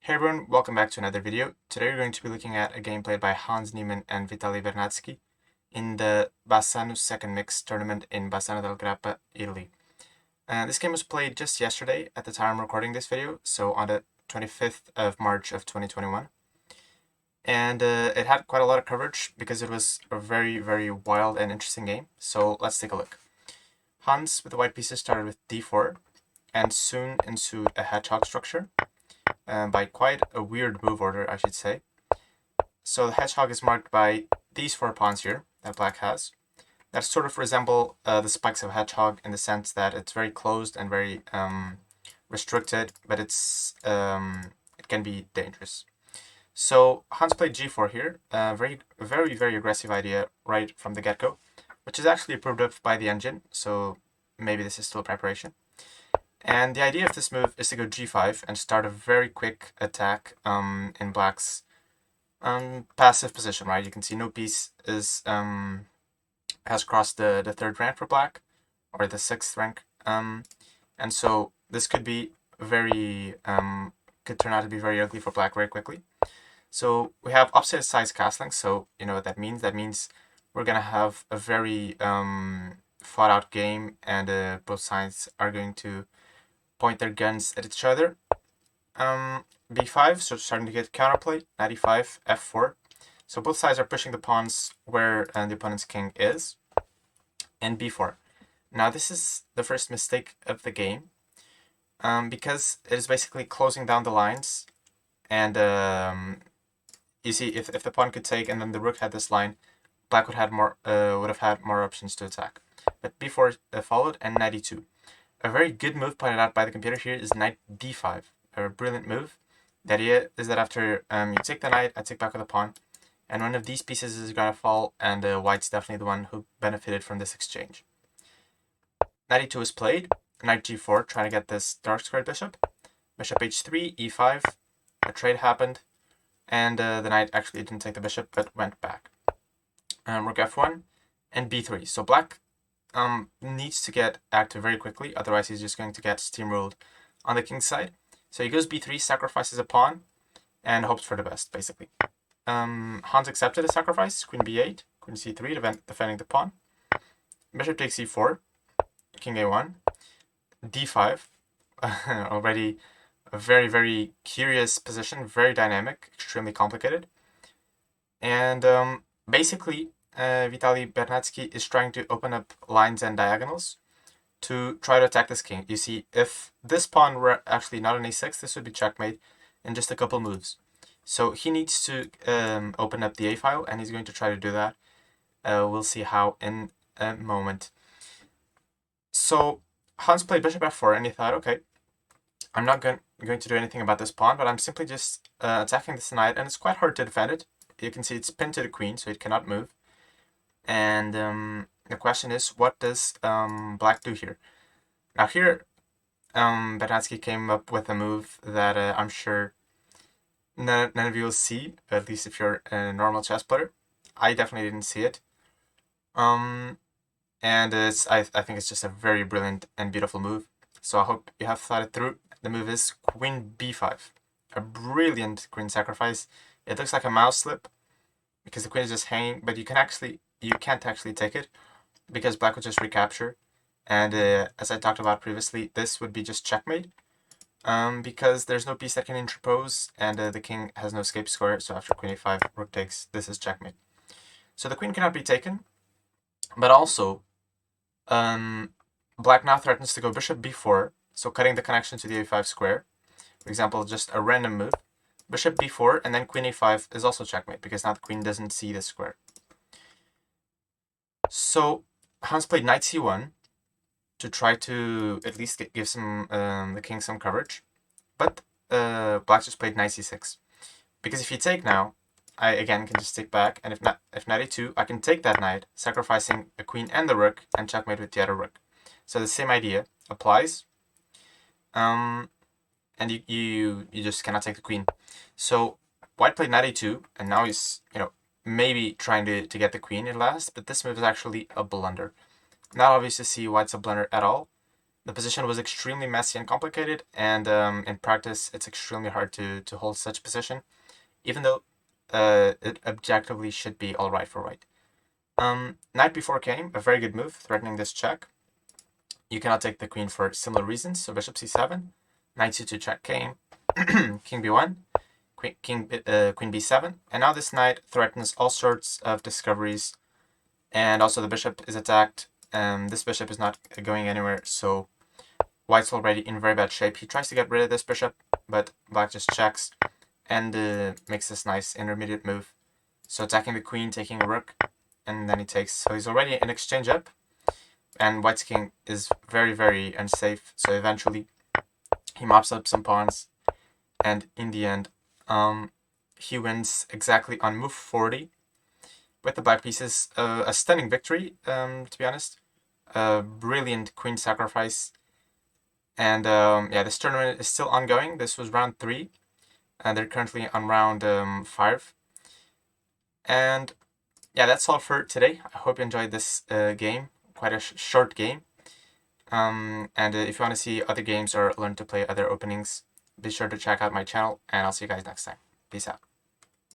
Hey everyone, welcome back to another video. Today we're going to be looking at a game played by Hans Niemann and Vitaliy Bernadsky in the Bassano second mix tournament in Bassano del Grappa, Italy. This game was played just yesterday at the time I'm recording this video, so on the 25th of March of 2021. And it had quite a lot of coverage because it was a very wild and interesting game, so let's take a look. Hans with the white pieces started with d4 and soon ensued a hedgehog structure. By quite a weird move order, I should say. So the hedgehog is marked by these 4 pawns here that black has, that sort of resemble the spikes of a hedgehog in the sense that it's very closed and very restricted, but it can be dangerous. So Hans played g4 here, very aggressive idea right from the get-go, which is actually approved of by the engine, so maybe this is still preparation. And the idea of this move is to go g5 and start a very quick attack in black's passive position, right? You can see no piece is has crossed the 3rd rank for black, or the 6th rank. And so this could be could turn out to be very ugly for black very quickly. So we have opposite sides castling, so you know what that means. That means we're gonna have a very fought out game, and both sides are going to point their guns at each other. b5, so starting to get counterplay, knight e5, f4. So both sides are pushing the pawns where the opponent's king is. And b4. Now this is the first mistake of the game, because it is basically closing down the lines. And you see, if the pawn could take and then the rook had this line, black would have had more options to attack. But b4 followed, and knight e2. A very good move pointed out by the computer here is knight d5, a brilliant move. The idea is that after you take the knight, I take back with the pawn, and one of these pieces is going to fall, and white's definitely the one who benefited from this exchange. Knight e2 is played, knight g4, trying to get this dark squared bishop. Bishop h3, e5, a trade happened, and the knight actually didn't take the bishop, but went back. Rook f1, and b3. So black needs to get active very quickly, otherwise he's just going to get steamrolled on the king's side. So he goes b3, sacrifices a pawn, and hopes for the best, basically. Hans accepted the sacrifice, queen b8, queen c3, defending the pawn. Bishop takes e4, king a1, d5, already a very curious position, very dynamic, extremely complicated. And basically, Vitaliy Bernadsky is trying to open up lines and diagonals to try to attack this king. You see, if this pawn were actually not an a6, this would be checkmate in just a couple moves. So he needs to open up the a file, and he's going to try to do that. We'll see how in a moment. So Hans played bishop f4, and he thought, okay, I'm not going to do anything about this pawn, but I'm simply just attacking this knight, and it's quite hard to defend it. You can see it's pinned to the queen, so it cannot move. And the question is, what does black do here? Now here, Bernadsky came up with a move that I'm sure none of you will see, at least if you're a normal chess player. I definitely didn't see it. And I think it's just a very brilliant and beautiful move. So I hope you have thought it through. The move is queen b5. A brilliant queen sacrifice. It looks like a mouse slip because the queen is just hanging, but you can't actually take it because black would just recapture. And as I talked about previously, this would be just checkmate because there's no piece that can interpose, and the king has no escape square. So after queen a5, rook takes, this is checkmate. So the queen cannot be taken, but also black now threatens to go bishop b4, so cutting the connection to the a5 square. For example, just a random move. Bishop b4, and then queen a5 is also checkmate, because now the queen doesn't see the square. So Hans played knight c1 to try to at least give the king some coverage. But black just played knight c6. Because if you take now, I again can just take back, and if knight a2, I can take that knight, sacrificing a queen and the rook, and checkmate with the other rook. So the same idea applies. And you just cannot take the queen. So white played knight a2, and now he's, maybe trying to get the queen at last, but this move is actually a blunder. Not obvious to see why it's a blunder at all. The position was extremely messy and complicated, and in practice, it's extremely hard to hold such position, even though it objectively should be all right for white. Knight b4 came, a very good move, threatening this check. You cannot take the queen for similar reasons, so bishop c7, knight c2 check came, king b1, queen b7, and now this knight threatens all sorts of discoveries, and also the bishop is attacked. This bishop is not going anywhere, so white's already in very bad shape. He tries to get rid of this bishop, but black just checks and makes this nice intermediate move. So attacking the queen, taking a rook, and then he takes. So he's already in exchange up, and white's king is very, very unsafe. So eventually he mops up some pawns, and in the end, he wins exactly on move 40 with the black pieces. A stunning victory, to be honest. A brilliant queen sacrifice. And yeah, this tournament is still ongoing. This was round 3, and they're currently on round 5. And yeah, that's all for today. I hope you enjoyed this game. Quite a short game. And if you want to see other games or learn to play other openings, be sure to check out my channel, and I'll see you guys next time. Peace out.